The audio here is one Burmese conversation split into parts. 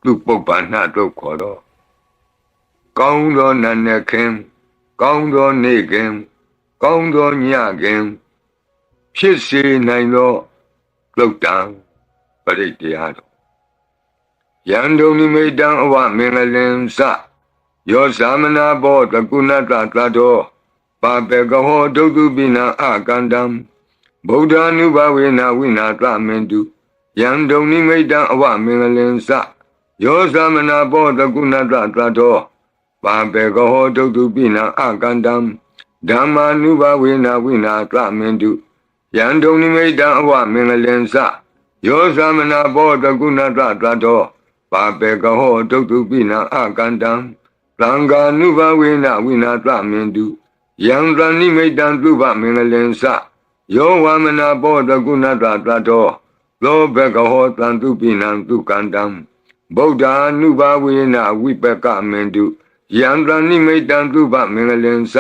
သူပုပ္ပန္နတို့ခေါ်တော့ကောင်းသောနတ်နဲ့ခင်ကောင်းသောနေ့ခင်ကောင်းသောညခင်ဖြစ်စေနိုင်သောလုတ်တံပရိတ်တရားတော်ယံဒုံနိမိတံအဝမင်္ဂလင်စယောသမနာဘောတကုဏတသတ္တောပါပေကဟောဒုက္ခုပိနံအကန္တံဗုဒ္ဓ ानु ဘဝေနဝိနာသမင်တုယံဒုံနိမိတံအဝမင်္ဂလင်စယောသမနာဘောတကုဏတသတ္တောပါပေကဟောဒုက္ခုပိနံအကန္တံဓမ္မာနုဘဝေနဝိနာသမင်တုယံဒုံနိမိတံအဝမင်္ဂလင်စယောသမနာဘောတကုဏတသတ္တောပါပေကဟောဒုက္ခုပိနံအကန္တံသံဃာနုဘဝေနဝိနာသမင်တုယံသနိမိတံသုဘမင်္ဂလင်စယောဝမနာဘောတကုဏတသတ္တောသောဘကဟောတံသူပိနံသူကန္တံဗုဒ္ဓ ानु ဘဝေနဝိပကမင်တုယံသနိမိတံသုဘမင်္ဂလင်စ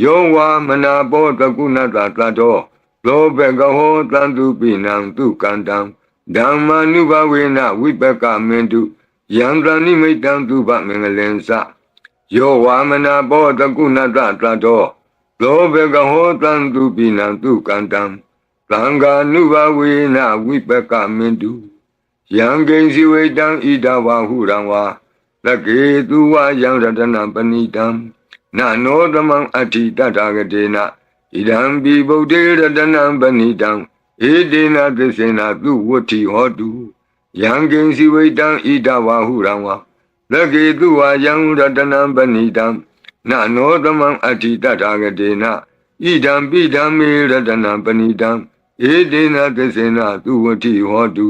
ယောဝမနာဘောတကုဏတသတ္တောသောဘကဟောတံသူပိနံသူကန္တံဓမ္မာနုဘဝေနဝိပကမင်တုယံသနိမိတံသုဘမင်္ဂလင်စယောဝမနာဘောတကုဏတသတ္တောသောဘကဟောတံသူပိနံသူကန္တံသံဃာနုဘဝေနဝိပကမင်တုယံကိဉ္စီဝေတံဣဒဝဟုရံဝါလကေသူဝယံရတနံပဏိတံနနောသမံအဋ္ဌိတတဂတေနဣဒံပိဗုဒ္ဓေရတနံပဏိတံဧတေနသစ္စေနသူဝဋ္ဌိဟောတုယံကိဉ္စီဝေတံဣဒဝဟုရံဝါလကေသူဝယံရတနံပဏိတံနနောသမံအဋ္ဌိတတဂတေနဣဒံပိဓမ္မေရတနံပဏိတံဧတေနသစ္စေနသူဝဋ္ဌိဟောတု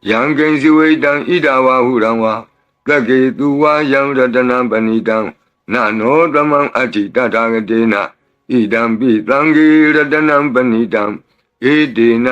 ယံကိဉ္စီဝေတံဣဒဝဟုရံဝါလကေသူဝယံရတနံပဏိတံနနောသမံအဋ္ဌိတတဂတေနဣဒံပိသံဃေရတနံပဏိတံဧတေန